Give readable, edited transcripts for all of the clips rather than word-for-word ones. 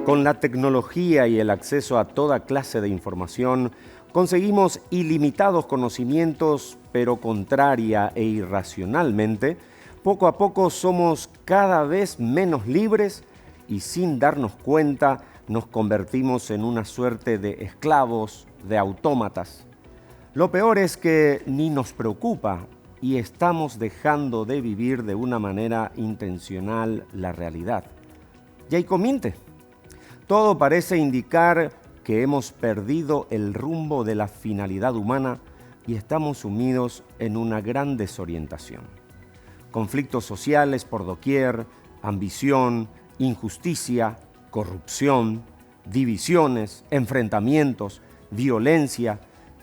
Con la tecnología y el acceso a toda clase de información, conseguimos ilimitados conocimientos, pero contraria e irracionalmente, poco a poco somos cada vez menos libres y sin darnos cuenta nos convertimos en una suerte de esclavos, de autómatas. Lo peor es que ni nos preocupa y estamos dejando de vivir de una manera intencional la realidad. Y ahí comiente. Todo parece indicar que hemos perdido el rumbo de la finalidad humana y estamos sumidos en una gran desorientación. Conflictos sociales por doquier, ambición, injusticia, corrupción, divisiones, enfrentamientos, violencia,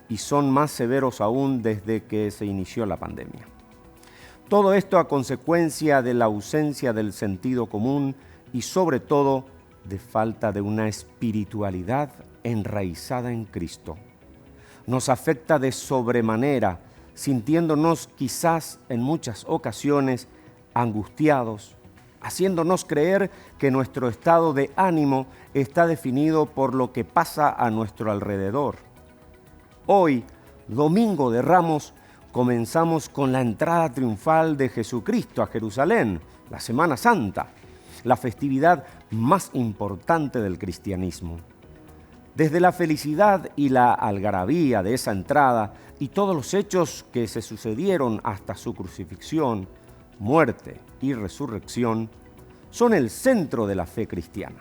y son más severos aún desde que se inició la pandemia. Todo esto a consecuencia de la ausencia del sentido común y sobre todo de falta de una espiritualidad enraizada en Cristo. Nos afecta de sobremanera, sintiéndonos quizás en muchas ocasiones angustiados, haciéndonos creer que nuestro estado de ánimo está definido por lo que pasa a nuestro alrededor. Hoy, Domingo de Ramos, comenzamos con la entrada triunfal de Jesucristo a Jerusalén, la Semana Santa, la festividad más importante del cristianismo. Desde la felicidad y la algarabía de esa entrada y todos los hechos que se sucedieron hasta su crucifixión, muerte y resurrección, son el centro de la fe cristiana.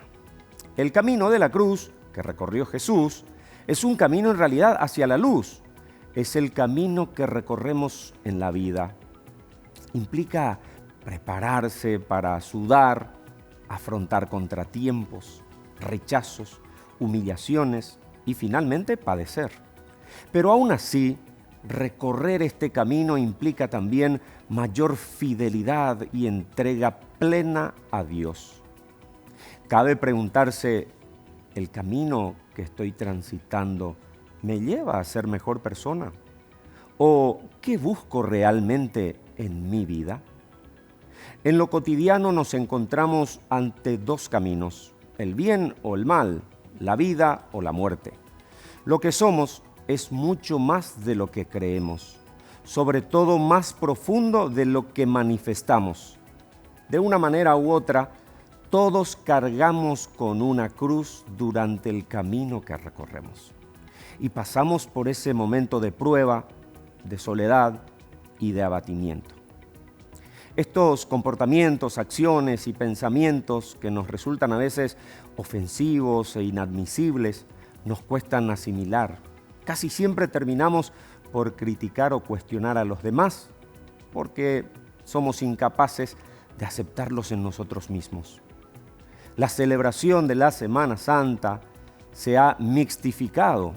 El camino de la cruz que recorrió Jesús es un camino en realidad hacia la luz. Es el camino que recorremos en la vida. Implica prepararse para sudar, afrontar contratiempos, rechazos, humillaciones y finalmente padecer. Pero aún así, recorrer este camino implica también mayor fidelidad y entrega plena a Dios. Cabe preguntarse, ¿el camino que estoy transitando me lleva a ser mejor persona? ¿O qué busco realmente en mi vida? En lo cotidiano nos encontramos ante dos caminos, el bien o el mal, la vida o la muerte. Lo que somos es mucho más de lo que creemos, sobre todo más profundo de lo que manifestamos. De una manera u otra, todos cargamos con una cruz durante el camino que recorremos. Y pasamos por ese momento de prueba, de soledad y de abatimiento. Estos comportamientos, acciones y pensamientos que nos resultan a veces ofensivos e inadmisibles, nos cuestan asimilar. Casi siempre terminamos por criticar o cuestionar a los demás, porque somos incapaces de aceptarlos en nosotros mismos. La celebración de la Semana Santa se ha mixtificado.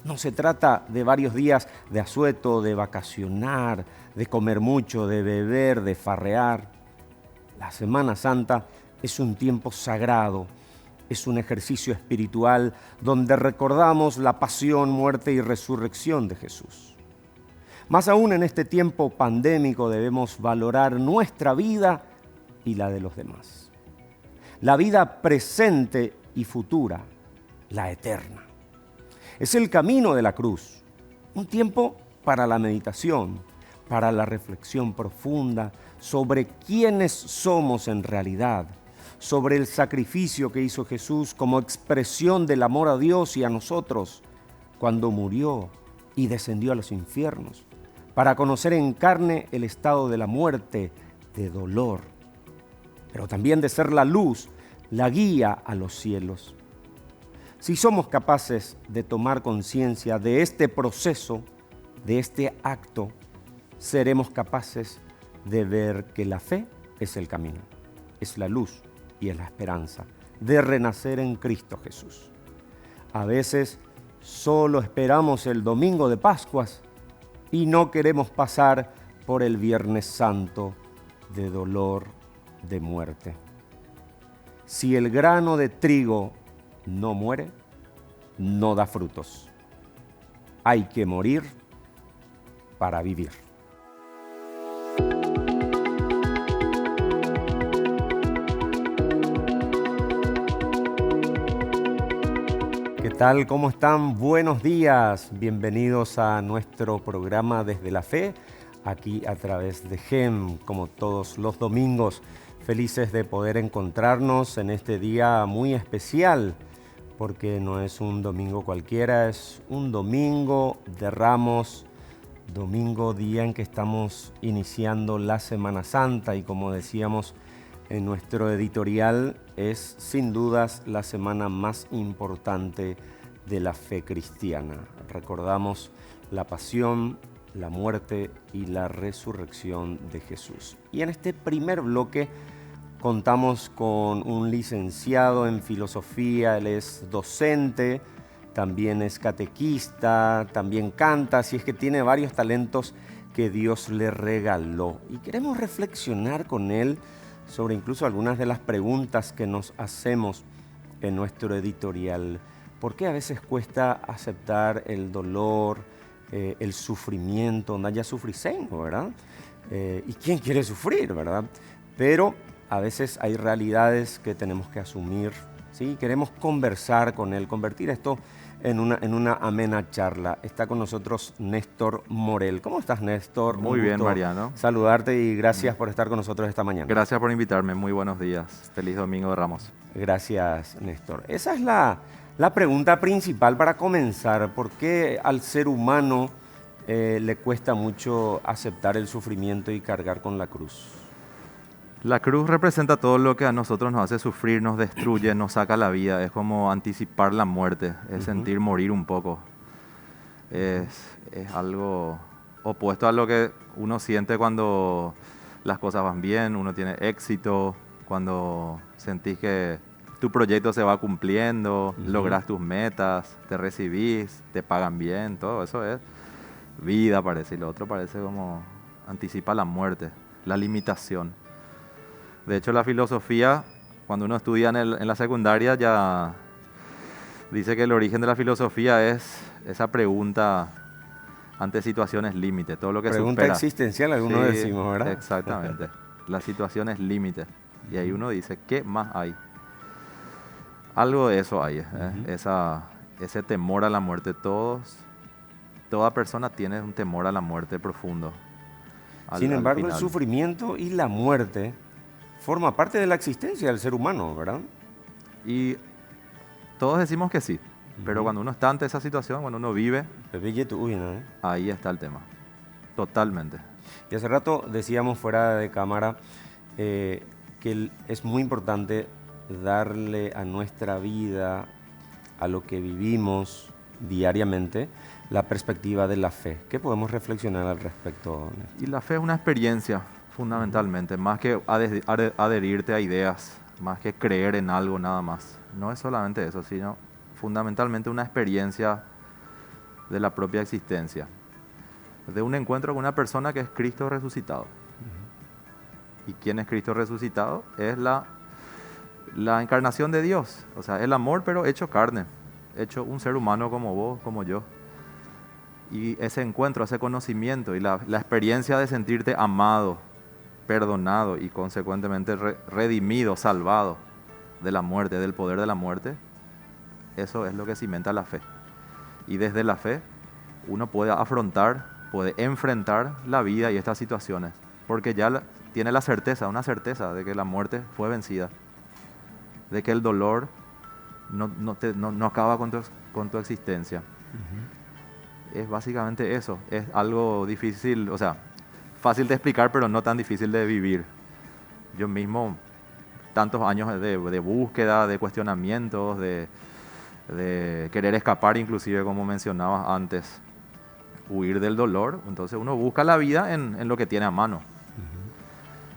No se trata de varios días de asueto, de vacacionar, de comer mucho, de beber, de farrear. La Semana Santa es un tiempo sagrado, es un ejercicio espiritual donde recordamos la pasión, muerte y resurrección de Jesús. Más aún en este tiempo pandémico debemos valorar nuestra vida y la de los demás. La vida presente y futura, la eterna. Es el camino de la cruz, un tiempo para la meditación, para la reflexión profunda sobre quiénes somos en realidad, sobre el sacrificio que hizo Jesús como expresión del amor a Dios y a nosotros cuando murió y descendió a los infiernos, para conocer en carne el estado de la muerte, de dolor, pero también de ser la luz, la guía a los cielos. Si somos capaces de tomar conciencia de este proceso, de este acto, seremos capaces de ver que la fe es el camino, es la luz y es la esperanza de renacer en Cristo Jesús. A veces solo esperamos el domingo de Pascuas y no queremos pasar por el Viernes Santo de dolor, de muerte. Si el grano de trigo no muere, no da frutos. Hay que morir para vivir. ¿Qué tal? ¿Cómo están? Buenos días. Bienvenidos a nuestro programa Desde la Fe, aquí a través de GEM, como todos los domingos. Felices de poder encontrarnos en este día muy especial, porque no es un domingo cualquiera, es un domingo de Ramos, domingo, día en que estamos iniciando la Semana Santa y como decíamos en nuestro editorial, es sin dudas la semana más importante de la fe cristiana. Recordamos la pasión, la muerte y la resurrección de Jesús. Y en este primer bloque contamos con un licenciado en filosofía, él es docente, también es catequista, también canta, así es que tiene varios talentos que Dios le regaló. Y queremos reflexionar con él sobre incluso algunas de las preguntas que nos hacemos en nuestro editorial. ¿Por qué a veces cuesta aceptar el dolor, el sufrimiento? Ya sufrisengo, ¿verdad? ¿Y quién quiere sufrir, verdad? Pero a veces hay realidades que tenemos que asumir, ¿sí? Queremos conversar con él, convertir esto en una amena charla. Está con nosotros Néstor Morel. ¿Cómo estás, Néstor? Muy bien, Mariano. Saludarte y gracias por estar con nosotros esta mañana. Gracias por invitarme. Muy buenos días. Feliz Domingo de Ramos. Gracias, Néstor. Esa es la pregunta principal para comenzar. ¿Por qué al ser humano le cuesta mucho aceptar el sufrimiento y cargar con la cruz? La cruz representa todo lo que a nosotros nos hace sufrir, nos destruye, nos saca la vida. Es como anticipar la muerte, es sentir morir un poco. Es algo opuesto a lo que uno siente cuando las cosas van bien, uno tiene éxito, cuando sentís que tu proyecto se va cumpliendo, logras tus metas, te recibís, te pagan bien, todo eso es vida, parece. Y lo otro parece como anticipa la muerte, la limitación. De hecho, la filosofía, cuando uno estudia en la secundaria, ya dice que el origen de la filosofía es esa pregunta ante situaciones límite, todo lo que pregunta supera. existencial, algunos decimos, ¿verdad? Exactamente, las situaciones límite. Y ahí uno dice, ¿qué más hay? Algo de eso hay, ese temor a la muerte. Toda persona tiene un temor a la muerte profundo. Sin embargo, el sufrimiento y la muerte forma parte de la existencia del ser humano, ¿verdad? Y todos decimos que sí, pero cuando uno está ante esa situación, cuando uno vive, ahí está el tema, totalmente. Y hace rato decíamos fuera de cámara que es muy importante darle a nuestra vida, a lo que vivimos diariamente, la perspectiva de la fe. ¿Qué podemos reflexionar al respecto, Néstor? Y la fe es una experiencia, fundamentalmente, más que adherirte a ideas, más que creer en algo nada más. No es solamente eso, sino fundamentalmente una experiencia de la propia existencia, de un encuentro con una persona que es Cristo resucitado. ¿Y quién es Cristo resucitado? Es la encarnación de Dios, o sea, el amor pero hecho carne, hecho un ser humano como vos, como yo. Y ese encuentro, ese conocimiento y la experiencia de sentirte amado, perdonado y consecuentemente redimido, salvado de la muerte, del poder de la muerte, eso es lo que cimenta la fe. Y desde la fe uno puede afrontar, puede enfrentar la vida y estas situaciones, porque ya tiene la certeza, una certeza de que la muerte fue vencida, de que el dolor no acaba con tu existencia. Es básicamente eso, es algo difícil, o sea, fácil de explicar, pero no tan difícil de vivir. Yo mismo, tantos años de búsqueda, de cuestionamientos, de querer escapar, inclusive como mencionabas antes, huir del dolor. Entonces uno busca la vida en lo que tiene a mano,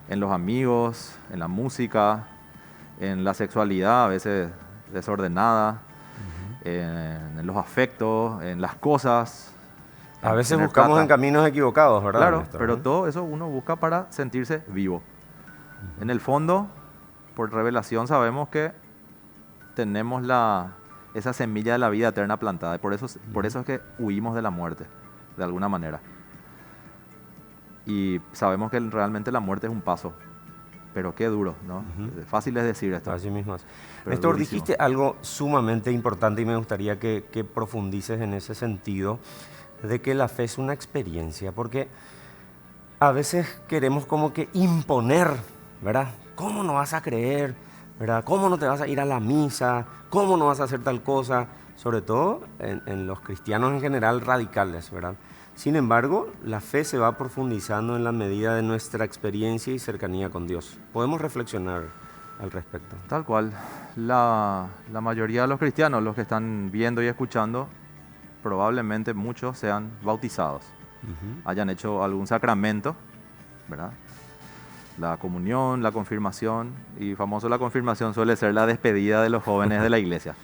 en los amigos, en la música, en la sexualidad a veces desordenada, en los afectos, en las cosas. A veces buscamos en caminos equivocados, ¿verdad? Claro, pero todo eso uno busca para sentirse vivo. En el fondo, por revelación sabemos que tenemos esa semilla de la vida eterna plantada. Y por eso es que huimos de la muerte, de alguna manera. Y sabemos que realmente la muerte es un paso. Pero qué duro, ¿no? Fácil es decir esto. Así mismo es. Pero Néstor, durísimo. dijiste algo sumamente importante y me gustaría que profundices en ese sentido de que la fe es una experiencia, porque a veces queremos como que imponer, ¿verdad? ¿Cómo no vas a creer? ¿Verdad? ¿Cómo no te vas a ir a la misa? ¿Cómo no vas a hacer tal cosa? Sobre todo en los cristianos en general radicales, ¿verdad? Sin embargo, la fe se va profundizando en la medida de nuestra experiencia y cercanía con Dios. Podemos reflexionar al respecto. Tal cual. La mayoría de los cristianos, los que están viendo y escuchando, probablemente muchos sean bautizados, hayan hecho algún sacramento, ¿verdad? La comunión, la confirmación, y famoso la confirmación suele ser la despedida de los jóvenes de la iglesia.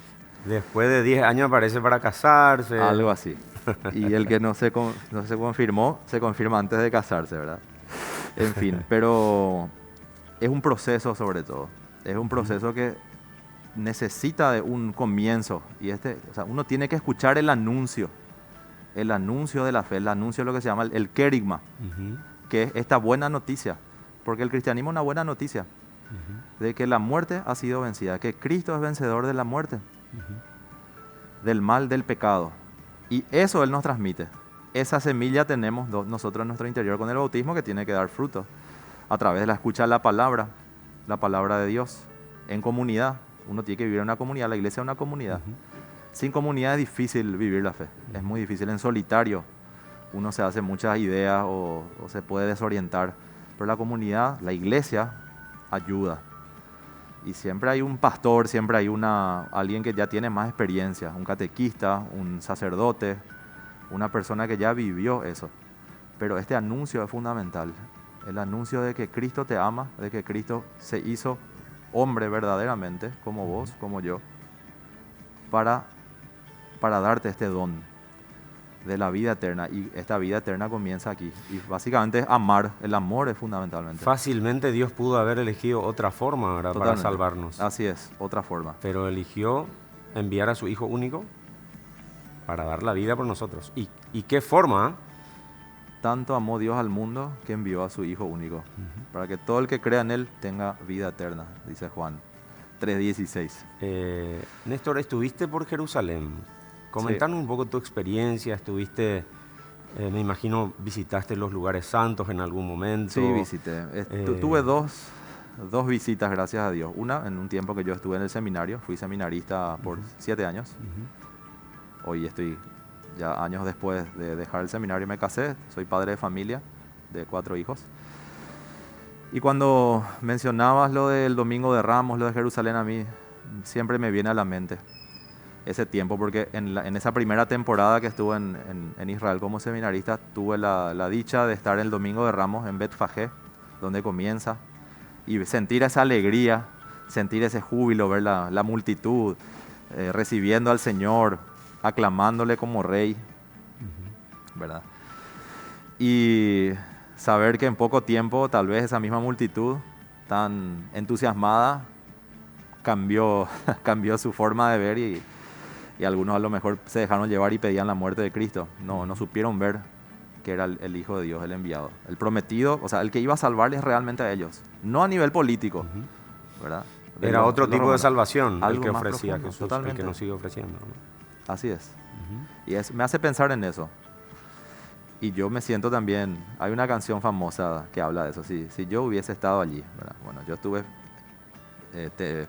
Después de 10 años aparece para casarse. Algo así. Y el que no se confirmó, se confirma antes de casarse, ¿verdad? En fin, pero es un proceso sobre todo. Es un proceso que necesita de un comienzo. Y o sea, uno tiene que escuchar el anuncio de la fe, el anuncio de lo que se llama el querigma, que es esta buena noticia. Porque el cristianismo es una buena noticia, de que la muerte ha sido vencida, que Cristo es vencedor de la muerte, del mal, del pecado. Y eso Él nos transmite. Esa semilla tenemos nosotros en nuestro interior con el bautismo, que tiene que dar fruto a través de la escucha de la palabra de Dios, en comunidad. Uno tiene que vivir en una comunidad, la iglesia es una comunidad. Sin comunidad es difícil vivir la fe, es muy difícil. En solitario uno se hace muchas ideas o se puede desorientar, pero la comunidad, la iglesia, ayuda. Y siempre hay un pastor, siempre hay alguien que ya tiene más experiencia, un catequista, un sacerdote, una persona que ya vivió eso. Pero este anuncio es fundamental, el anuncio de que Cristo te ama, de que Cristo se hizo hombre verdaderamente, como vos, como yo, para darte este don de la vida eterna. Y esta vida eterna comienza aquí. Y básicamente es amar, el amor es fundamentalmente. Fácilmente Dios pudo haber elegido otra forma, ¿verdad? Para salvarnos. Así es, otra forma. Pero eligió enviar a su Hijo único para dar la vida por nosotros. ¿Y qué forma? Tanto amó Dios al mundo que envió a su Hijo único, para que todo el que crea en Él tenga vida eterna, dice Juan 3:16. Néstor, estuviste por Jerusalén. Comentanos un poco tu experiencia. Estuviste, me imagino, visitaste los lugares santos en algún momento. Sí, visité. Tuve dos visitas, gracias a Dios. Una, en un tiempo que yo estuve en el seminario, fui seminarista por 7 años. Hoy estoy ya años después de dejar el seminario, me casé, soy padre de familia, de 4 hijos. Y cuando mencionabas lo del Domingo de Ramos, lo de Jerusalén, a mí siempre me viene a la mente ese tiempo, porque en esa primera temporada que estuve en Israel como seminarista, tuve la dicha de estar el Domingo de Ramos en Betfagé, donde comienza, y sentir esa alegría, sentir ese júbilo, ver la multitud recibiendo al Señor, aclamándole como Rey, ¿verdad? Y saber que en poco tiempo, tal vez esa misma multitud tan entusiasmada cambió su forma de ver y algunos a lo mejor se dejaron llevar y pedían la muerte de Cristo. No supieron ver que era el Hijo de Dios, el enviado, el prometido, o sea, el que iba a salvarles realmente a ellos, no a nivel político, ¿verdad? Era otro tipo de salvación el que más ofrecía profundo, Jesús, totalmente. el que nos sigue ofreciendo, ¿no? Así es. Y me hace pensar en eso. Y yo me siento también, hay una canción famosa que habla de eso, si yo hubiese estado allí, ¿verdad? Bueno, yo estuve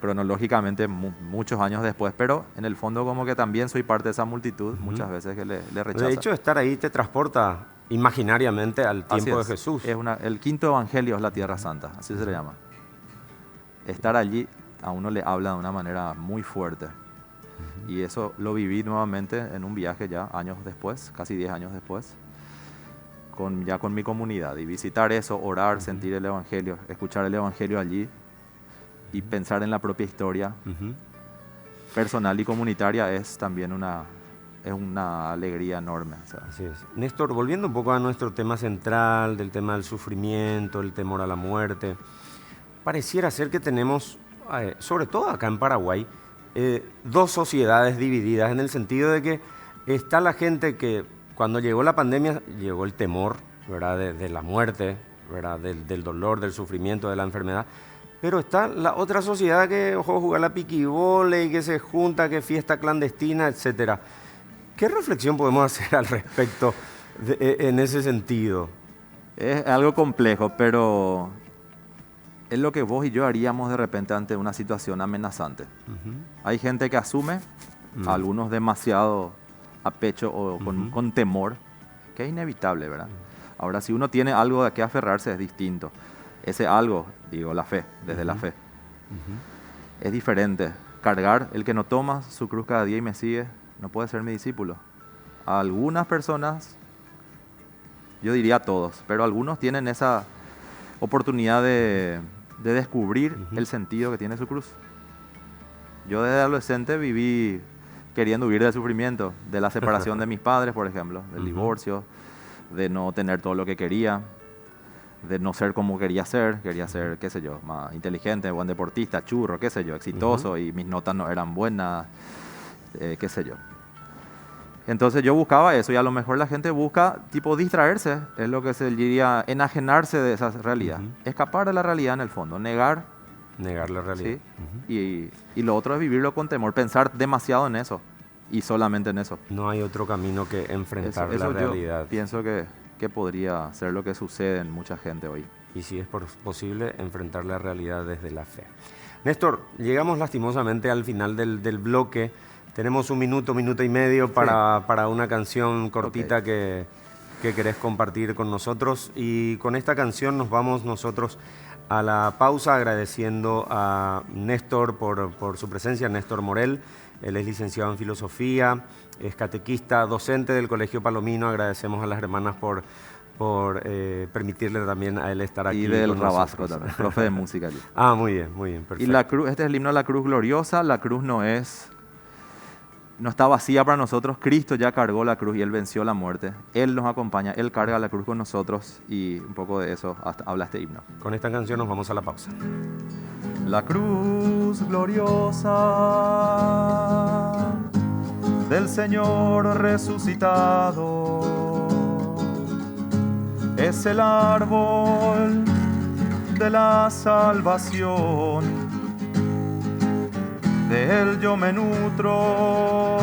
cronológicamente muchos años después, pero en el fondo como que también soy parte de esa multitud, muchas veces que le rechaza. De hecho, estar ahí te transporta imaginariamente al tiempo de Jesús. El quinto evangelio es la Tierra Santa, así se le llama. Estar allí a uno le habla de una manera muy fuerte. Y eso lo viví nuevamente en un viaje ya años después, casi 10 años después, ya con mi comunidad. Y visitar eso, orar, sentir el evangelio, escuchar el evangelio allí y pensar en la propia historia personal y comunitaria es también una alegría enorme. O sea. Así es. Néstor, volviendo un poco a nuestro tema central, del tema del sufrimiento, el temor a la muerte, pareciera ser que tenemos, sobre todo acá en Paraguay, dos sociedades divididas, en el sentido de que está la gente que cuando llegó la pandemia llegó el temor, ¿verdad? de la muerte, ¿verdad? Del dolor, del sufrimiento, de la enfermedad. Pero está la otra sociedad que ojo, juega la piquibole y que se junta, que fiesta clandestina, etcétera. ¿Qué reflexión podemos hacer al respecto en ese sentido? Es algo complejo, pero es lo que vos y yo haríamos de repente ante una situación amenazante. Hay gente que asume, algunos demasiado a pecho o con temor, que es inevitable, ¿verdad? Ahora, si uno tiene algo de qué aferrarse es distinto. Ese algo, digo, la fe, desde la fe. Es diferente. Cargar, el que no toma su cruz cada día y me sigue, no puede ser mi discípulo. A algunas personas, yo diría a todos, pero algunos tienen esa oportunidad de descubrir el sentido que tiene su cruz. Yo desde adolescente viví queriendo huir del sufrimiento, de la separación de mis padres, por ejemplo, del divorcio, de no tener todo lo que quería, de no ser como quería ser, qué sé yo, más inteligente, buen deportista, churro, qué sé yo, exitoso, y mis notas no eran buenas, qué sé yo. Entonces yo buscaba eso, y a lo mejor la gente busca, tipo, distraerse, es lo que se diría, enajenarse de esa realidad, escapar de la realidad en el fondo, negar la realidad. ¿sí? Y lo otro es vivirlo con temor, pensar demasiado en eso, y solamente en eso. No hay otro camino que enfrentar la realidad. Yo pienso que podría ser lo que sucede en mucha gente hoy. Y si es posible, enfrentar la realidad desde la fe. Néstor, llegamos lastimosamente al final del bloque. Tenemos un minuto y medio para una canción cortita que querés compartir con nosotros. Y con esta canción nos vamos nosotros a la pausa, agradeciendo a Néstor por su presencia, Néstor Morel. Él es licenciado en filosofía, es catequista, docente del Colegio Palomino. Agradecemos a las hermanas por permitirle también a él estar aquí. Y del Rabasco también, profe de música. Muy bien, perfecto. Y la cruz, este es el himno de la cruz gloriosa. La cruz no está vacía para nosotros. Cristo ya cargó la cruz y Él venció la muerte. Él nos acompaña, Él carga la cruz con nosotros, y un poco de eso habla este himno. Con esta canción nos vamos a la pausa. La cruz gloriosa del Señor resucitado es el árbol de la salvación. De él yo me nutro,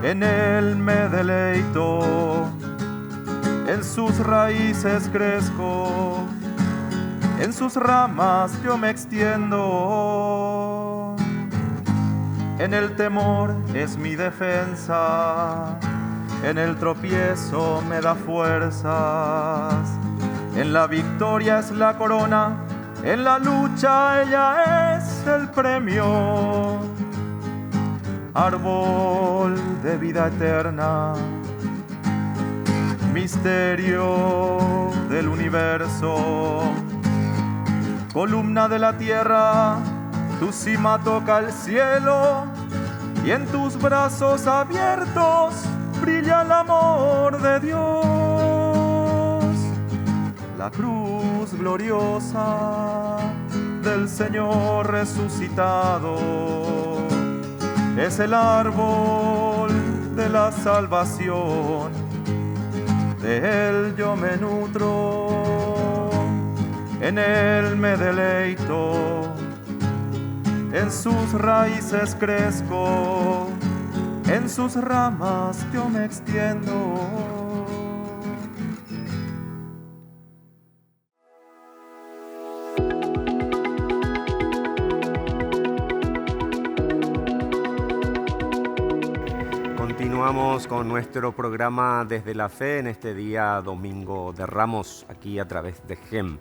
en él me deleito, en sus raíces crezco, en sus ramas yo me extiendo. En el temor es mi defensa, en el tropiezo me da fuerzas, en la victoria es la corona, en la lucha ella es el premio. Árbol de vida eterna, misterio del universo, columna de la tierra, tu cima toca el cielo, y en tus brazos abiertos brilla el amor de Dios. La cruz gloriosa del Señor resucitado es el árbol de la salvación. De él yo me nutro, en él me deleito, en sus raíces crezco, en sus ramas yo me extiendo. Continuamos con nuestro programa Desde la Fe en este día Domingo de Ramos, aquí a través de GEM.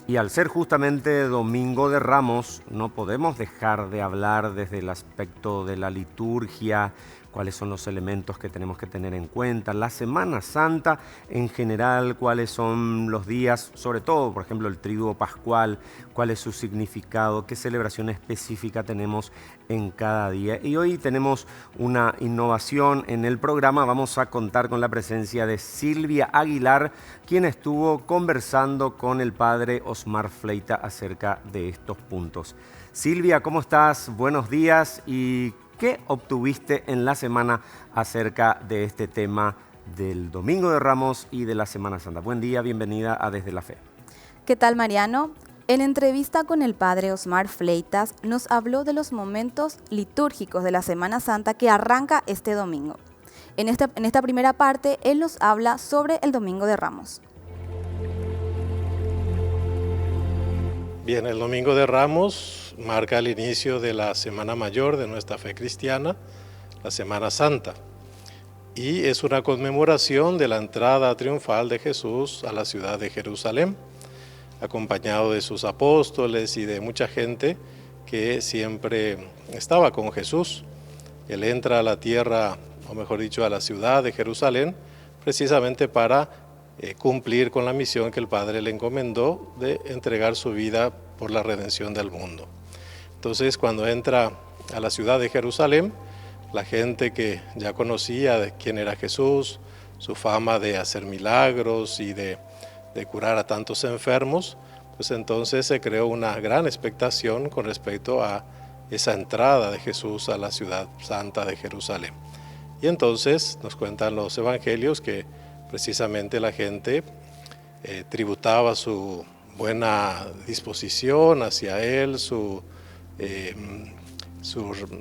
Y al ser justamente Domingo de Ramos, no podemos dejar de hablar desde el aspecto de la liturgia, cuáles son los elementos que tenemos que tener en cuenta, la Semana Santa en general, cuáles son los días, sobre todo, por ejemplo, el Triduo Pascual, cuál es su significado, qué celebración específica tenemos en cada día. Y hoy tenemos una innovación en el programa. Vamos a contar con la presencia de Silvia Aguilar, quien estuvo conversando con el padre Osmar Fleita acerca de estos puntos. Silvia, ¿cómo estás? Buenos días. ¿Y qué obtuviste en la semana acerca de este tema del Domingo de Ramos y de la Semana Santa. Buen día, bienvenida a Desde la Fe. ¿Qué tal, Mariano? En entrevista con el padre Osmar Fleitas nos habló de los momentos litúrgicos de la Semana Santa que arranca este domingo. En esta primera parte, él nos habla sobre el Domingo de Ramos. Bien, el Domingo de Ramos marca el inicio de la Semana Mayor de nuestra fe cristiana, la Semana Santa, y es una conmemoración de la entrada triunfal de Jesús a la ciudad de Jerusalén, acompañado de sus apóstoles y de mucha gente que siempre estaba con Jesús. Él entra a la tierra, o mejor dicho, a la ciudad de Jerusalén, precisamente para cumplir con la misión que el Padre le encomendó de entregar su vida por la redención del mundo. Entonces, cuando entra a la ciudad de Jerusalén, la gente que ya conocía de quién era Jesús, su fama de hacer milagros y de curar a tantos enfermos, pues entonces se creó una gran expectación con respecto a esa entrada de Jesús a la ciudad santa de Jerusalén. Y entonces nos cuentan los evangelios que precisamente la gente tributaba su buena disposición hacia él, su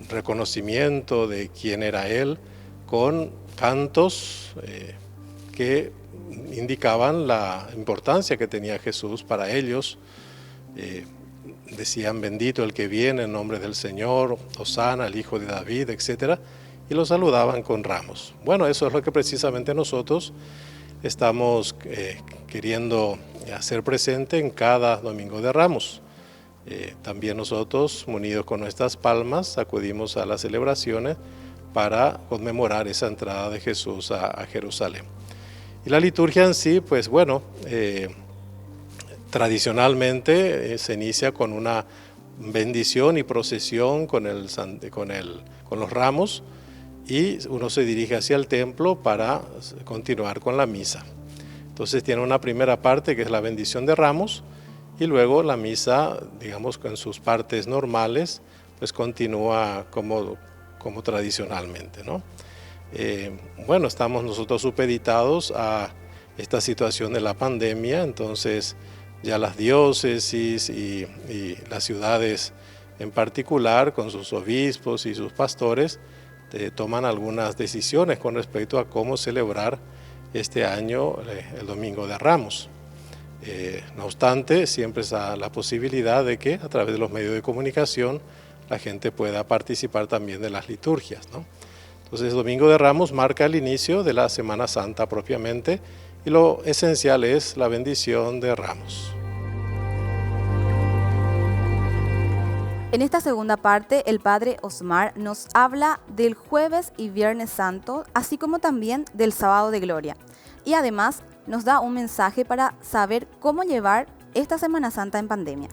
reconocimiento de quién era él, con cantos que indicaban la importancia que tenía Jesús para ellos. Decían: bendito el que viene en nombre del Señor, Hosana, el Hijo de David, etc. Y lo saludaban con ramos. Bueno, eso es lo que precisamente nosotros estamos queriendo hacer presente en cada Domingo de Ramos. También nosotros, munidos con nuestras palmas, acudimos a las celebraciones para conmemorar esa entrada de Jesús a Jerusalén. Y la liturgia en sí, pues bueno, tradicionalmente se inicia con una bendición y procesión con los ramos, y uno se dirige hacia el templo para continuar con la misa. Entonces tiene una primera parte que es la bendición de ramos, y luego la misa, digamos, en sus partes normales, pues continúa como tradicionalmente, ¿no? Bueno, estamos nosotros supeditados a esta situación de la pandemia, entonces ya las diócesis y las ciudades en particular, con sus obispos y sus pastores, toman algunas decisiones con respecto a cómo celebrar este año el Domingo de Ramos. No obstante, siempre está la posibilidad de que a través de los medios de comunicación la gente pueda participar también de las liturgias, ¿no? Entonces, el Domingo de Ramos marca el inicio de la Semana Santa propiamente, y lo esencial es la bendición de ramos. En esta segunda parte, el padre Osmar nos habla del Jueves y Viernes Santo, así como también del Sábado de Gloria. Y además nos da un mensaje para saber cómo llevar esta Semana Santa en pandemia.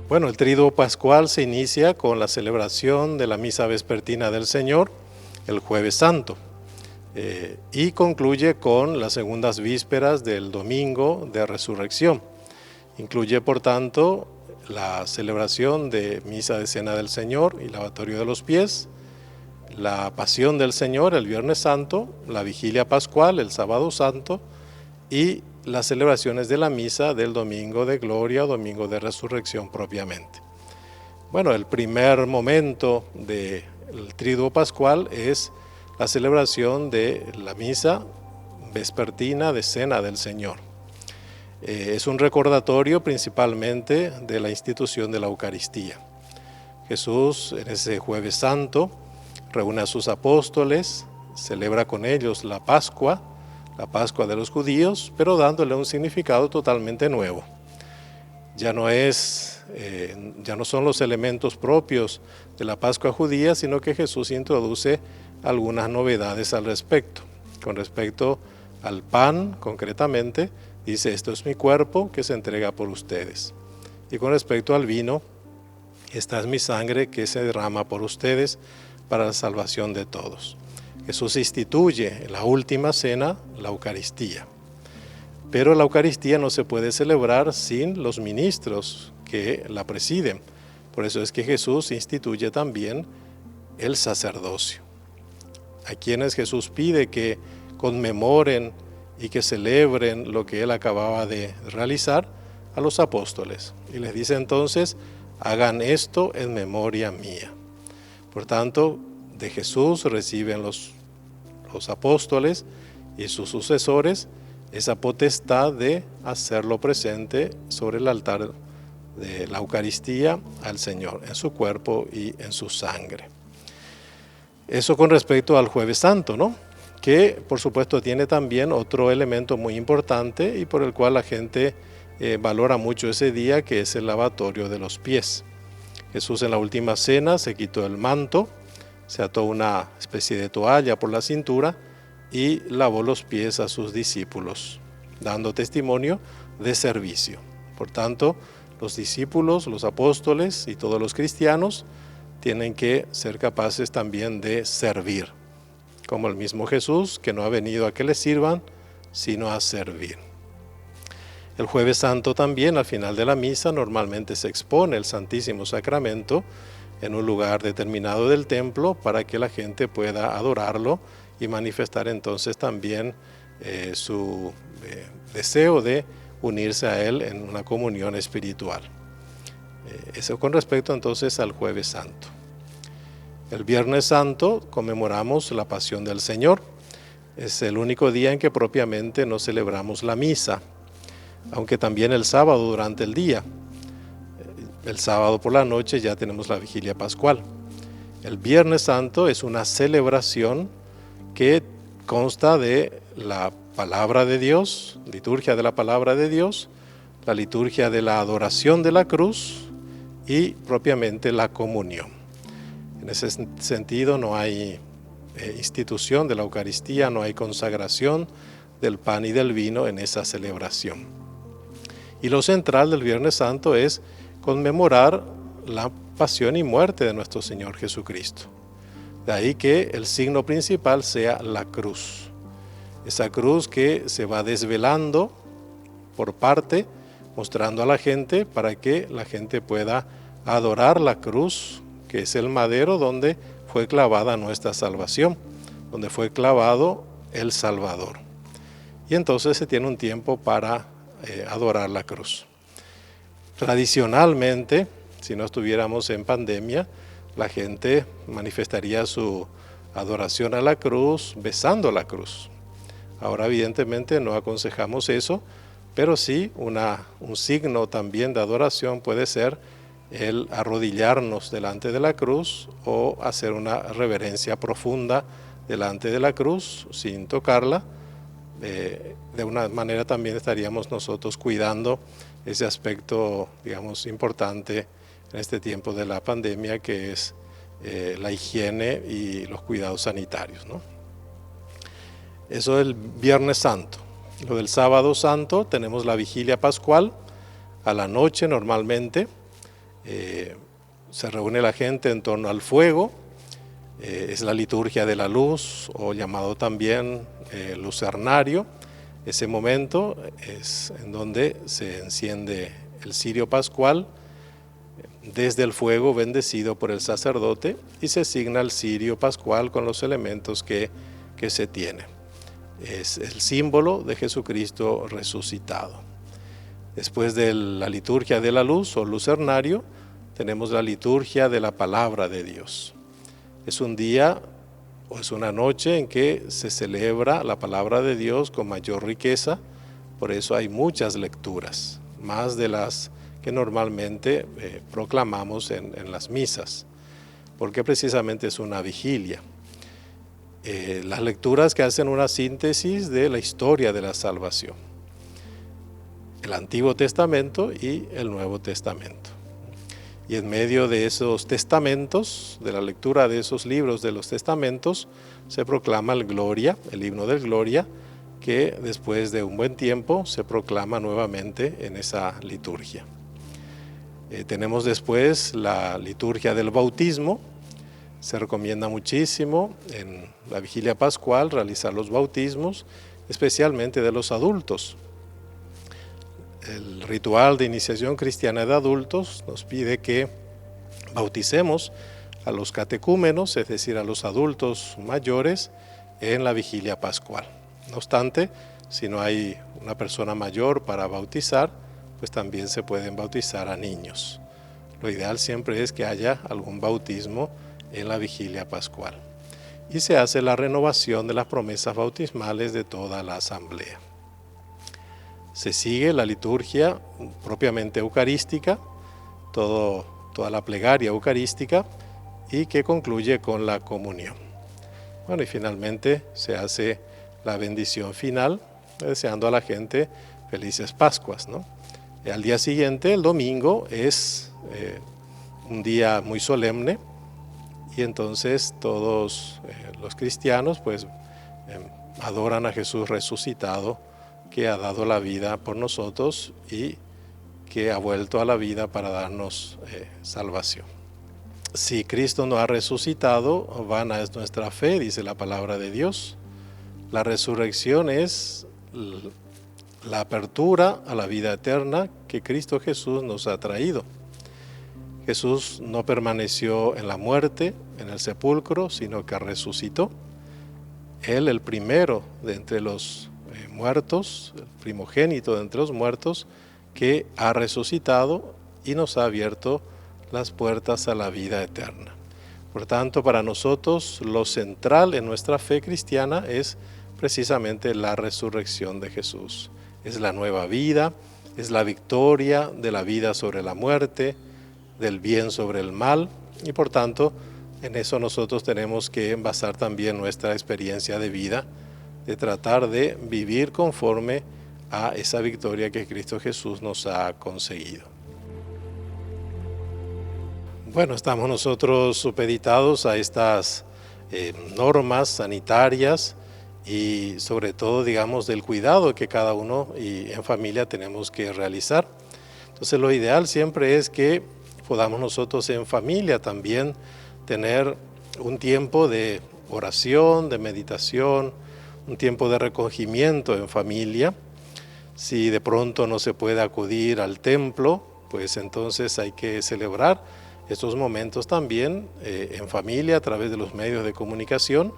Bueno, el Triduo Pascual se inicia con la celebración de la Misa Vespertina del Señor, el Jueves Santo, y concluye con las segundas vísperas del Domingo de Resurrección. Incluye, por tanto, la celebración de Misa de Cena del Señor y Lavatorio de los Pies, la Pasión del Señor el Viernes Santo, la Vigilia Pascual el Sábado Santo y las celebraciones de la Misa del Domingo de Gloria o Domingo de Resurrección propiamente. Bueno, el primer momento del Triduo Pascual es la celebración de la Misa Vespertina de Cena del Señor. Es un recordatorio principalmente de la institución de la Eucaristía. Jesús, en ese Jueves Santo, reúne a sus apóstoles, celebra con ellos la Pascua de los judíos, pero dándole un significado totalmente nuevo. Ya no son los elementos propios de la Pascua judía, sino que Jesús introduce algunas novedades al respecto. Con respecto al pan, concretamente, dice: esto es mi cuerpo que se entrega por ustedes. Y con respecto al vino, esta es mi sangre que se derrama por ustedes para la salvación de todos. Jesús instituye en la última cena la Eucaristía. Pero la Eucaristía no se puede celebrar sin los ministros que la presiden. Por eso es que Jesús instituye también el sacerdocio. ¿A quienes Jesús pide que conmemoren y que celebren lo que Él acababa de realizar? A los apóstoles. Y les dice entonces, hagan esto en memoria mía. Por tanto, de Jesús reciben los apóstoles y sus sucesores esa potestad de hacerlo presente sobre el altar de la Eucaristía al Señor, en su cuerpo y en su sangre. Eso con respecto al Jueves Santo, ¿no? Que por supuesto tiene también otro elemento muy importante y por el cual la gente valora mucho ese día, que es el lavatorio de los pies. Jesús en la última cena se quitó el manto, se ató una especie de toalla por la cintura y lavó los pies a sus discípulos, dando testimonio de servicio. Por tanto, los discípulos, los apóstoles y todos los cristianos tienen que ser capaces también de servir, como el mismo Jesús, que no ha venido a que le sirvan, sino a servir. El Jueves Santo también, al final de la misa, normalmente se expone el Santísimo Sacramento en un lugar determinado del templo para que la gente pueda adorarlo y manifestar entonces también su deseo de unirse a Él en una comunión espiritual. Eso con respecto entonces al Jueves Santo. El Viernes Santo conmemoramos la Pasión del Señor. Es el único día en que propiamente no celebramos la misa, aunque también el sábado durante el día. El sábado por la noche ya tenemos la Vigilia Pascual. El Viernes Santo es una celebración que consta de la palabra de Dios, liturgia de la palabra de Dios, la liturgia de la adoración de la cruz y propiamente la comunión. En ese sentido no hay institución de la Eucaristía, no hay consagración del pan y del vino en esa celebración. Y lo central del Viernes Santo es conmemorar la pasión y muerte de nuestro Señor Jesucristo. De ahí que el signo principal sea la cruz. Esa cruz que se va desvelando por parte, mostrando a la gente para que la gente pueda adorar la cruz, que es el madero donde fue clavada nuestra salvación, donde fue clavado el Salvador. Y entonces se tiene un tiempo para adorar la cruz. Tradicionalmente, si no estuviéramos en pandemia, la gente manifestaría su adoración a la cruz besando la cruz. Ahora evidentemente no aconsejamos eso, pero sí un signo también de adoración puede ser el arrodillarnos delante de la cruz o hacer una reverencia profunda delante de la cruz sin tocarla. De una manera también estaríamos nosotros cuidando ese aspecto, digamos, importante en este tiempo de la pandemia, que es la higiene y los cuidados sanitarios, ¿no? Eso es el Viernes Santo. Lo del Sábado Santo, tenemos la Vigilia Pascual, a la noche normalmente. Se reúne la gente en torno al fuego. Es la liturgia de la luz, o llamado también lucernario. Ese momento es en donde se enciende el cirio pascual desde el fuego bendecido por el sacerdote y se asigna el cirio pascual con los elementos que se tiene. Es el símbolo de Jesucristo resucitado. Después de la liturgia de la luz o lucernario, tenemos la liturgia de la palabra de Dios. Es un día o es una noche en que se celebra la palabra de Dios con mayor riqueza, por eso hay muchas lecturas, más de las que normalmente proclamamos en las misas, porque precisamente es una vigilia. Las lecturas que hacen una síntesis de la historia de la salvación, el Antiguo Testamento y el Nuevo Testamento. Y en medio de esos testamentos, de la lectura de esos libros de los testamentos, se proclama el Gloria, el himno del Gloria, que después de un buen tiempo se proclama nuevamente en esa liturgia. Tenemos después la liturgia del bautismo. Se recomienda muchísimo en la Vigilia Pascual realizar los bautismos, especialmente de los adultos. El ritual de iniciación cristiana de adultos nos pide que bauticemos a los catecúmenos, es decir, a los adultos mayores, en la vigilia pascual. No obstante, si no hay una persona mayor para bautizar, pues también se pueden bautizar a niños. Lo ideal siempre es que haya algún bautismo en la vigilia pascual. Y se hace la renovación de las promesas bautismales de toda la asamblea. Se sigue la liturgia propiamente eucarística, toda la plegaria eucarística, y que concluye con la comunión. Bueno, y finalmente se hace la bendición final, deseando a la gente felices Pascuas, ¿no? Al día siguiente, el domingo, es un día muy solemne, y entonces todos los cristianos pues adoran a Jesús resucitado, que ha dado la vida por nosotros y que ha vuelto a la vida para darnos salvación. Si Cristo no ha resucitado, vana es nuestra fe, dice la palabra de Dios. La resurrección es la apertura a la vida eterna que Cristo Jesús nos ha traído. Jesús no permaneció en la muerte, en el sepulcro, sino que resucitó. Él, el primero de entre los muertos, el primogénito de entre los muertos, que ha resucitado y nos ha abierto las puertas a la vida eterna. Por tanto, para nosotros lo central en nuestra fe cristiana es precisamente la resurrección de Jesús. Es la nueva vida, es la victoria de la vida sobre la muerte, del bien sobre el mal, y por tanto en eso nosotros tenemos que basar también nuestra experiencia de vida, de tratar de vivir conforme a esa victoria que Cristo Jesús nos ha conseguido. Bueno, estamos nosotros supeditados a estas normas sanitarias y sobre todo, digamos, del cuidado que cada uno y en familia tenemos que realizar. Entonces lo ideal siempre es que podamos nosotros en familia también tener un tiempo de oración, de meditación, un tiempo de recogimiento en familia. Si de pronto no se puede acudir al templo, pues entonces hay que celebrar estos momentos también en familia a través de los medios de comunicación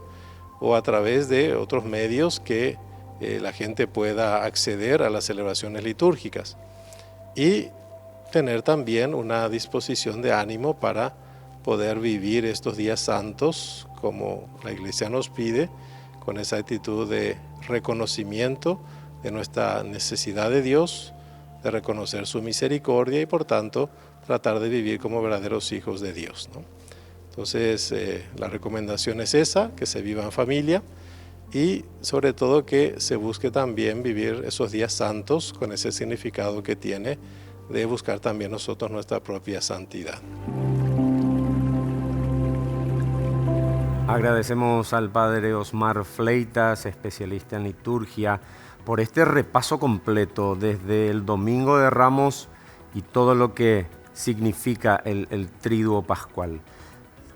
o a través de otros medios que la gente pueda acceder a las celebraciones litúrgicas. Y tener también una disposición de ánimo para poder vivir estos días santos como la Iglesia nos pide, con esa actitud de reconocimiento de nuestra necesidad de Dios, de reconocer su misericordia y por tanto tratar de vivir como verdaderos hijos de Dios, ¿no? Entonces la recomendación es esa, que se viva en familia y sobre todo que se busque también vivir esos días santos con ese significado que tiene de buscar también nosotros nuestra propia santidad. Agradecemos al Padre Osmar Fleitas, especialista en liturgia, por este repaso completo desde el Domingo de Ramos y todo lo que significa el Triduo Pascual.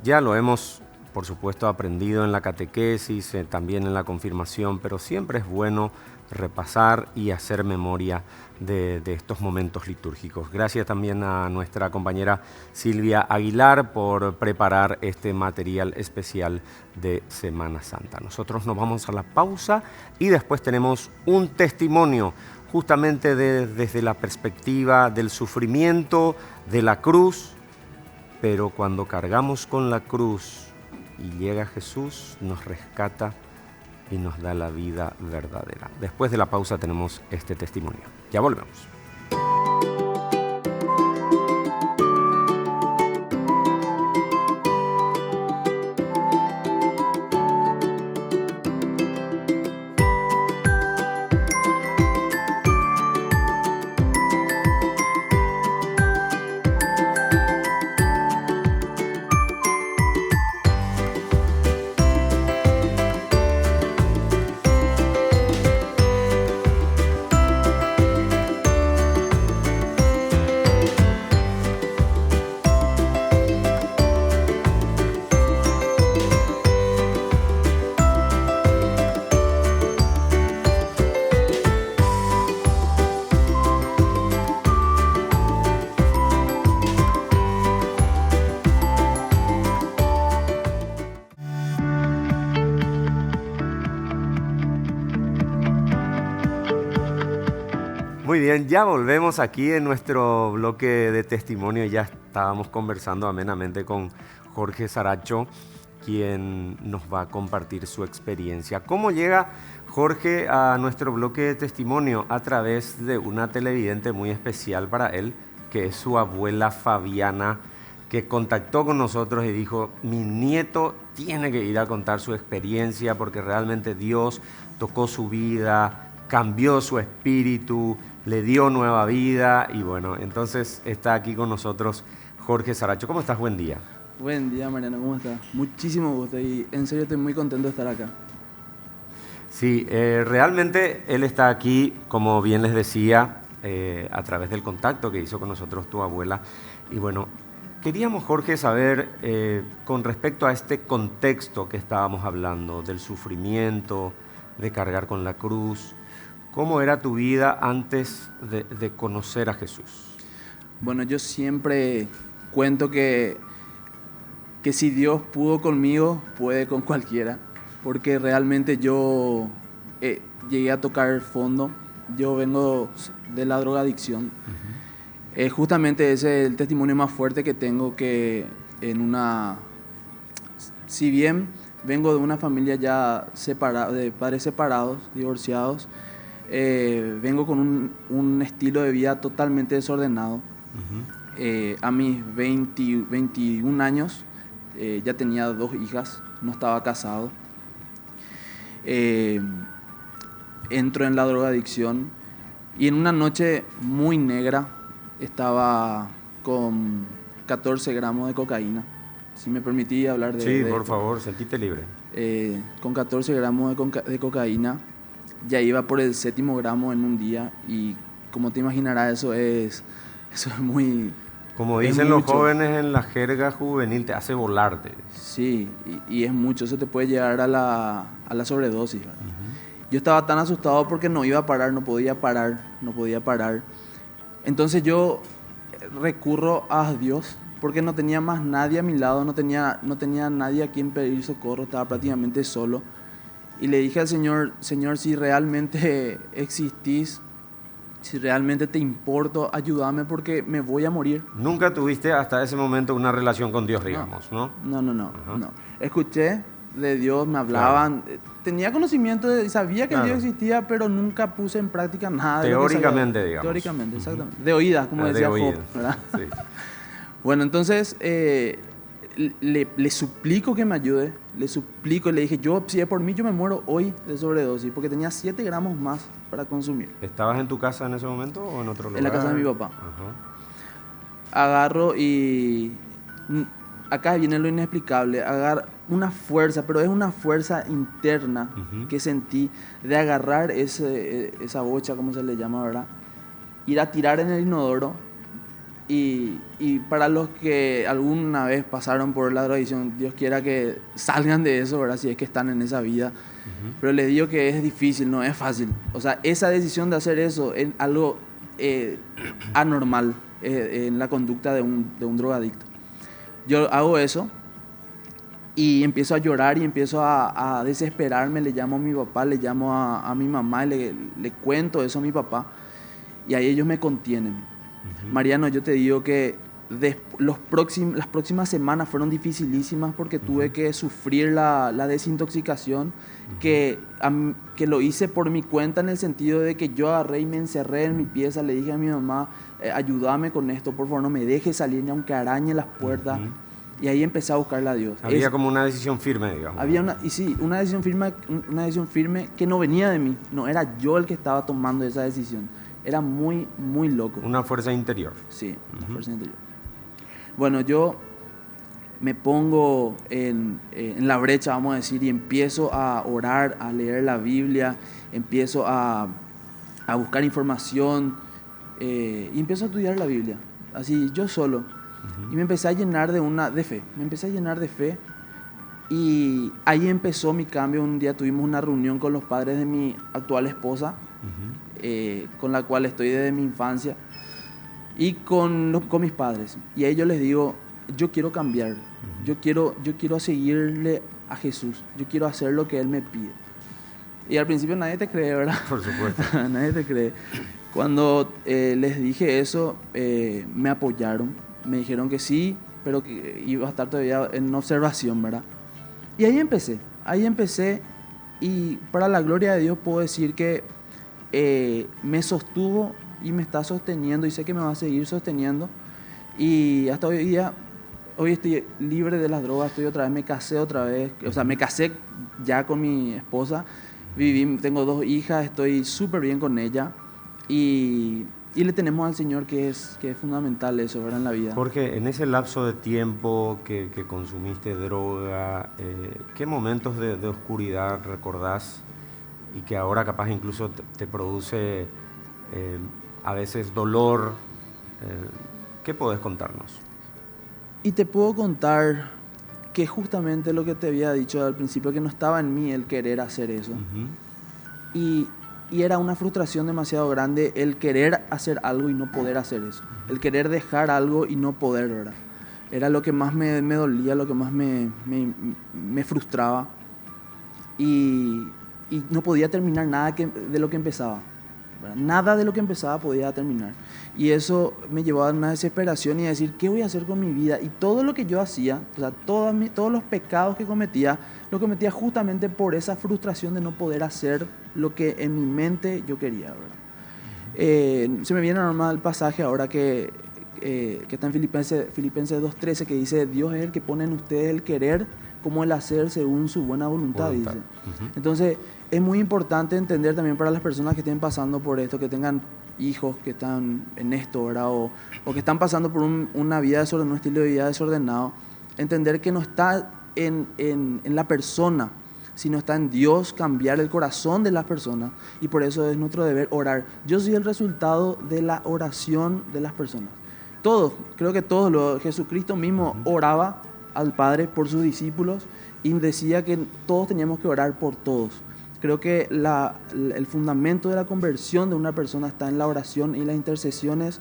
Ya lo hemos, por supuesto, aprendido en la catequesis, también en la confirmación, pero siempre es bueno repasar y hacer memoria de estos momentos litúrgicos. Gracias también a nuestra compañera Silvia Aguilar por preparar este material especial de Semana Santa. Nosotros nos vamos a la pausa y después tenemos un testimonio justamente desde la perspectiva del sufrimiento, de la cruz, pero cuando cargamos con la cruz y llega Jesús, nos rescata y nos da la vida verdadera. Después de la pausa tenemos este testimonio. Ya volvemos. Muy bien, ya volvemos aquí en nuestro bloque de testimonio. Ya estábamos conversando amenamente con Jorge Saracho, quien nos va a compartir su experiencia. ¿Cómo llega Jorge a nuestro bloque de testimonio? A través de una televidente muy especial para él, que es su abuela Fabiana, que contactó con nosotros y dijo: mi nieto tiene que ir a contar su experiencia porque realmente Dios tocó su vida, cambió su espíritu, le dio nueva vida. Y bueno, entonces está aquí con nosotros Jorge Saracho. ¿Cómo estás? Buen día. Buen día, Mariano, ¿cómo estás? Muchísimo gusto y en serio estoy muy contento de estar acá. Sí, realmente él está aquí, como bien les decía, a través del contacto que hizo con nosotros tu abuela. Y bueno, queríamos, Jorge, saber con respecto a este contexto que estábamos hablando, del sufrimiento, de cargar con la cruz, ¿cómo era tu vida antes de conocer a Jesús? Bueno, yo siempre cuento que si Dios pudo conmigo, puede con cualquiera, porque realmente yo llegué a tocar fondo. Yo vengo de la drogadicción. Justamente ese es el testimonio más fuerte que tengo, que si bien vengo de una familia ya separada, de padres separados, divorciados, vengo con un estilo de vida totalmente desordenado. A mis 21 años ya tenía 2 hijas, no estaba casado. Entro en la drogadicción y en una noche muy negra estaba con 14 gramos de cocaína. Si me permití hablar de Sí, de por esto. favor, sentite libre. Con 14 gramos de cocaína, ya iba por el 7º gramo en un día y como te imaginarás eso es muy... Como es dicen los mucho. jóvenes en la jerga juvenil, te hace volarte. Sí, y es mucho, eso te puede llevar a la sobredosis, ¿verdad? Yo estaba tan asustado porque no iba a parar, no podía parar. Entonces yo recurro a Dios porque no tenía más nadie a mi lado, no tenía nadie a quien pedir socorro, estaba prácticamente solo. Y le dije al Señor: Señor, si realmente existís, si realmente te importo, ayúdame porque me voy a morir. Nunca tuviste hasta ese momento una relación con Dios, digamos, ¿no? No. Ajá. No. Escuché de Dios, me hablaban, tenía conocimiento, sabía que Claro. Dios existía, pero nunca puse en práctica nada de lo que Teóricamente, sabía. digamos. Teóricamente, exactamente. De oídas, como De decía Job, oído. ¿verdad? Sí. Bueno, entonces le suplico que me ayude, le suplico, le dije: yo, si es por mí, yo me muero hoy de sobredosis, porque tenía 7 gramos más para consumir. ¿Estabas en tu casa en ese momento o en otro lugar? En la casa de mi papá. Ajá. Agarro y acá viene lo inexplicable, agarro una fuerza, pero es una fuerza interna que sentí de agarrar esa bocha, como se le llama, ¿verdad? Ir a tirar en el inodoro y para los que alguna vez pasaron por la drogadicción, Dios quiera que salgan de eso, ¿verdad? Si es que están en esa vida. Pero les digo que es difícil, no es fácil. O sea, esa decisión de hacer eso es algo anormal en la conducta de un drogadicto. Yo hago eso y empiezo a llorar y empiezo a desesperarme. Le llamo a mi papá, le llamo a mi mamá y le cuento eso a mi papá. Y ahí ellos me contienen. Mariano, yo te digo que las próximas semanas fueron dificilísimas porque tuve que sufrir la desintoxicación, que lo hice por mi cuenta, en el sentido de que yo agarré y me encerré en mi pieza, le dije a mi mamá: ayúdame con esto, por favor, no me dejes salir ni aunque arañe las puertas. Y ahí empecé a buscarle a Dios. Había como una decisión firme, digamos. Había una decisión firme que no venía de mí, no era yo el que estaba tomando esa decisión. Era muy, muy loco. Una fuerza interior. Sí, una fuerza interior. Bueno, yo me pongo en la brecha, vamos a decir, y empiezo a orar, a leer la Biblia, empiezo a buscar información y empiezo a estudiar la Biblia, así yo solo. Y me empecé a llenar de fe. Y ahí empezó mi cambio. Un día tuvimos una reunión con los padres de mi actual esposa, con la cual estoy desde mi infancia, y con mis padres. Y a ellos les digo: yo quiero cambiar, yo quiero seguirle a Jesús, yo quiero hacer lo que Él me pide. Y al principio nadie te cree, ¿verdad? Por supuesto. Nadie te cree. Cuando les dije eso, me apoyaron, me dijeron que sí, pero que iba a estar todavía en observación, ¿verdad? Y ahí empecé y para la gloria de Dios puedo decir que me sostuvo y me está sosteniendo y sé que me va a seguir sosteniendo. Y hasta hoy día, hoy estoy libre de las drogas, me casé otra vez, o sea, me casé ya con mi esposa, tengo 2 hijas, estoy súper bien con ella y le tenemos al Señor que es fundamental eso, ¿verdad? En la vida. Jorge, en ese lapso de tiempo que consumiste droga, ¿qué momentos de oscuridad recordás y que ahora capaz incluso te produce a veces dolor? ¿Qué podés contarnos? Y te puedo contar que justamente lo que te había dicho al principio, que no estaba en mí el querer hacer eso. Y era una frustración demasiado grande el querer hacer algo y no poder hacer eso. El querer dejar algo y no poder, ¿verdad? Era lo que más me dolía, lo que más me frustraba. Y no podía terminar nada de lo que empezaba, ¿verdad? Nada de lo que empezaba podía terminar. Y eso me llevó a una desesperación y a decir, ¿qué voy a hacer con mi vida? Y todo lo que yo hacía, o sea, todos los pecados que cometía, lo cometía justamente por esa frustración de no poder hacer lo que en mi mente yo quería, ¿verdad? Se me viene normal el pasaje ahora que está en Filipenses 2:13, que dice, Dios es el que pone en ustedes el querer como el hacer según su buena voluntad. Dice. Entonces, es muy importante entender también para las personas que estén pasando por esto, que tengan hijos que están en esto, ¿verdad? O que están pasando por una vida desordenada, un estilo de vida desordenado, entender que no está en la persona, sino está en Dios cambiar el corazón de las personas, y por eso es nuestro deber orar. Yo soy el resultado de la oración de las personas. Todos, creo que todos, Jesucristo mismo oraba al Padre por sus discípulos y decía que todos teníamos que orar por todos. Creo que el fundamento de la conversión de una persona está en la oración y las intercesiones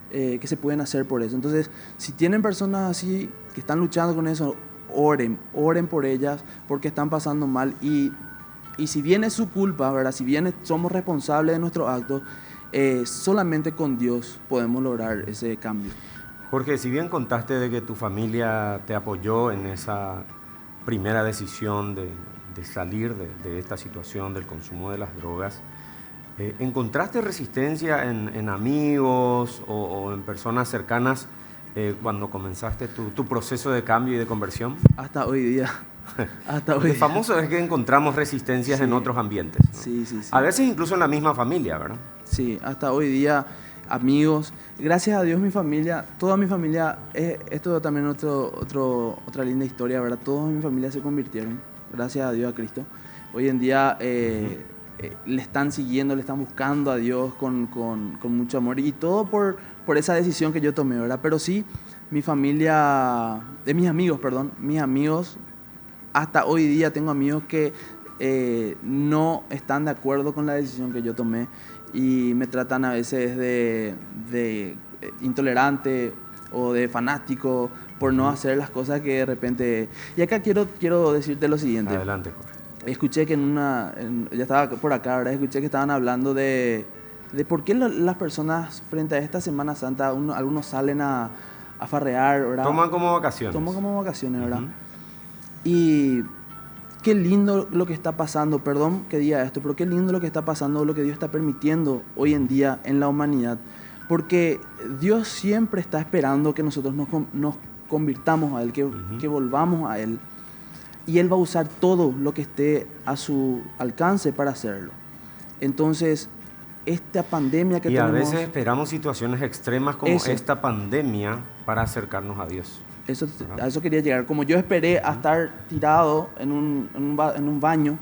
que se pueden hacer por eso. Entonces, si tienen personas así que están luchando con eso, oren por ellas porque están pasando mal. Y si bien es su culpa, ¿verdad? Si bien somos responsables de nuestros actos, solamente con Dios podemos lograr ese cambio. Jorge, si bien contaste de que tu familia te apoyó en esa primera decisión de salir de esta situación del consumo de las drogas, ¿encontraste resistencia en amigos o en personas cercanas cuando comenzaste tu proceso de cambio y de conversión? Hasta hoy día. Lo famoso es que encontramos resistencias en otros ambientes, ¿no? Sí. A veces incluso en la misma familia, ¿verdad? Sí, hasta hoy día, amigos. Gracias a Dios mi familia, toda mi familia, esto también es otra linda historia, ¿verdad? Todos mi familia se convirtieron, gracias a Dios, a Cristo. Hoy en día le están siguiendo, le están buscando a Dios con mucho amor, y todo por esa decisión que yo tomé, ¿verdad? Pero sí, mis amigos, hasta hoy día tengo amigos que no están de acuerdo con la decisión que yo tomé y me tratan a veces de intolerante o de fanático por no hacer las cosas que de repente... Y acá quiero decirte lo siguiente. Adelante, Jorge. Escuché que ya estaba por acá, ¿verdad? Escuché que estaban hablando de por qué las personas frente a esta Semana Santa, algunos salen a farrear, ¿verdad? Toman como vacaciones, ¿verdad? Y qué lindo lo que está pasando, perdón que diga esto, pero qué lindo lo que está pasando, lo que Dios está permitiendo hoy en día en la humanidad, porque Dios siempre está esperando que nosotros nos convirtamos a Él, que volvamos a Él, y Él va a usar todo lo que esté a su alcance para hacerlo. Entonces, esta pandemia que tenemos... Y a veces esperamos situaciones extremas como esta pandemia para acercarnos a Dios. A eso quería llegar. Como yo esperé a estar tirado en un baño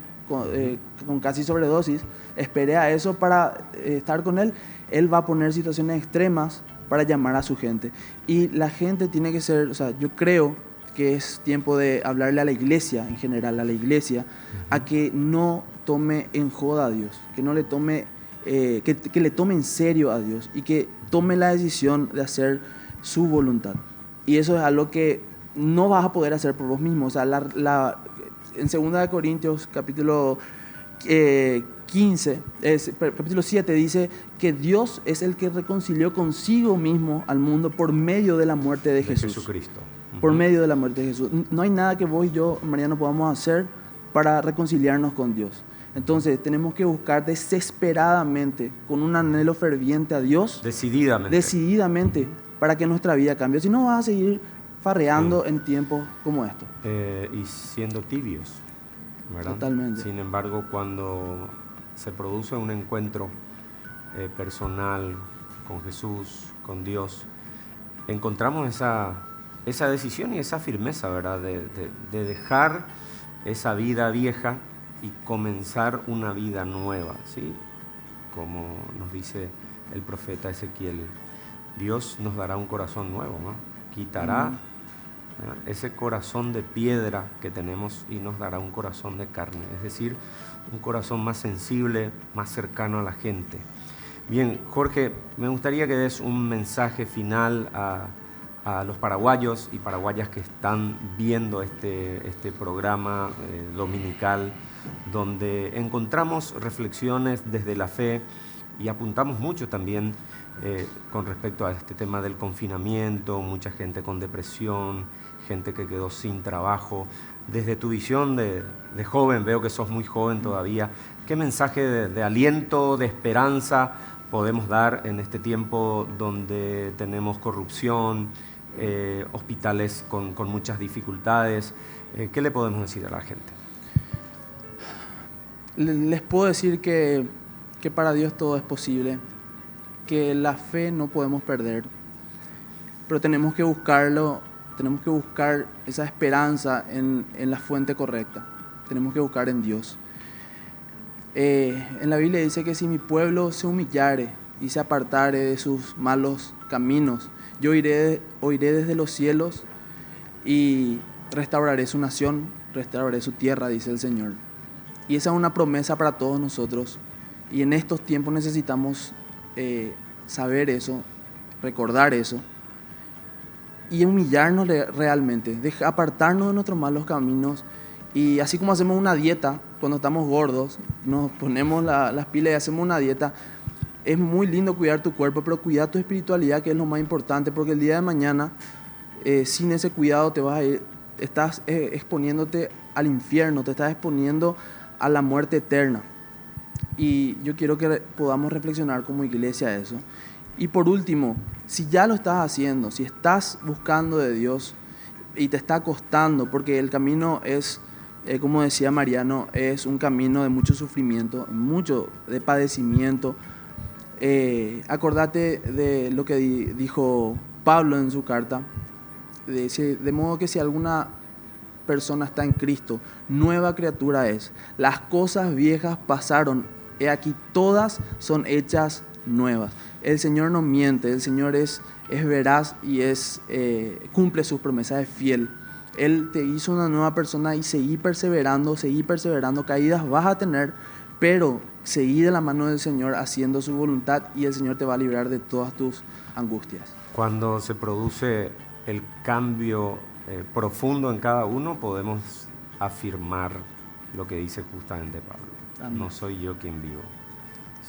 con casi sobredosis, esperé a eso para estar con Él. Él va a poner situaciones extremas para llamar a su gente. Y la gente tiene que ser, o sea, yo creo que es tiempo de hablarle a la iglesia, en general, a la iglesia, a que no tome en joda a Dios, que no le tome, que le tome en serio a Dios y que tome la decisión de hacer su voluntad. Y eso es algo que no vas a poder hacer por vos mismo. O sea, en 2 Corintios capítulo capítulo 7 dice que Dios es el que reconcilió consigo mismo al mundo por medio de la muerte de Jesús. Jesucristo. Por medio de la muerte de Jesús. No hay nada que vos y yo, Mariano, podamos hacer para reconciliarnos con Dios. Entonces tenemos que buscar desesperadamente, con un anhelo ferviente a Dios. Decididamente, para que nuestra vida cambie. Si no, vas a seguir farreando en tiempos como estos. Y siendo tibios, ¿verdad? Totalmente. Sin embargo, cuando se produce un encuentro personal con Jesús, con Dios, encontramos esa decisión y esa firmeza, ¿verdad? De dejar esa vida vieja y comenzar una vida nueva, ¿sí? Como nos dice el profeta Ezequiel, Dios nos dará un corazón nuevo, ¿no? Quitará ese corazón de piedra que tenemos y nos dará un corazón de carne, es decir, un corazón más sensible, más cercano a la gente. Bien, Jorge, me gustaría que des un mensaje final a los paraguayos y paraguayas que están viendo este programa dominical, donde encontramos reflexiones desde la fe y apuntamos mucho también con respecto a este tema del confinamiento, mucha gente con depresión, gente que quedó sin trabajo. Desde tu visión de joven, veo que sos muy joven todavía, ¿qué mensaje de aliento, de esperanza podemos dar en este tiempo donde tenemos corrupción, hospitales con muchas dificultades? ¿Qué le podemos decir a la gente? Les puedo decir que para Dios todo es posible, que la fe no podemos perder, pero tenemos que buscarlo, tenemos que buscar esa esperanza en la fuente correcta, tenemos que buscar en Dios. En la Biblia dice que si mi pueblo se humillare y se apartare de sus malos caminos, yo oiré desde los cielos y restauraré su nación, restauraré su tierra, dice el Señor. Y esa es una promesa para todos nosotros. Y en estos tiempos necesitamos saber eso, recordar eso y humillarnos realmente, apartarnos de nuestros malos caminos. Y así como hacemos una dieta cuando estamos gordos, nos ponemos las pilas y hacemos una dieta. Es muy lindo cuidar tu cuerpo, pero cuidar tu espiritualidad, que es lo más importante, porque el día de mañana, sin ese cuidado, estás exponiéndote al infierno, te estás exponiendo a la muerte eterna. Y yo quiero que podamos reflexionar como iglesia eso. Y por último, si ya lo estás haciendo, si estás buscando de Dios y te está costando, porque el camino es, como decía Mariano, es un camino de mucho sufrimiento, mucho de padecimiento. Acordate de lo que dijo Pablo en su carta, de modo que si alguna persona está en Cristo, nueva criatura es. Las cosas viejas pasaron, he aquí todas son hechas nuevas. El Señor no miente, el Señor es veraz y cumple sus promesas, es fiel. Él te hizo una nueva persona y seguí perseverando, caídas vas a tener, pero seguí de la mano del Señor haciendo su voluntad y el Señor te va a librar de todas tus angustias. Cuando se produce el cambio profundo en cada uno, podemos afirmar lo que dice justamente Pablo. Amén. No soy yo quien vivo,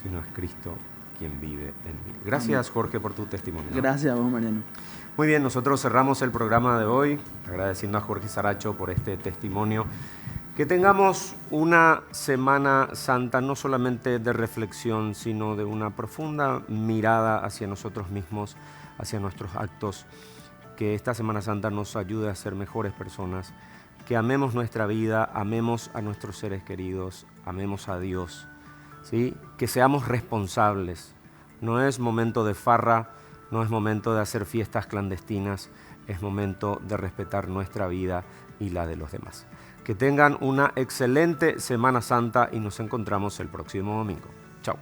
sino es Cristo quien vive en mí. Gracias, amén, Jorge, por tu testimonio. Gracias a vos, Mariano. Muy bien, nosotros cerramos el programa de hoy agradeciendo a Jorge Saracho por este testimonio. Que tengamos una Semana Santa no solamente de reflexión, sino de una profunda mirada hacia nosotros mismos, hacia nuestros actos. Que esta Semana Santa nos ayude a ser mejores personas, que amemos nuestra vida, amemos a nuestros seres queridos, amemos a Dios, ¿sí? Que seamos responsables. No es momento de farra, no es momento de hacer fiestas clandestinas, es momento de respetar nuestra vida y la de los demás. Que tengan una excelente Semana Santa y nos encontramos el próximo domingo. Chao.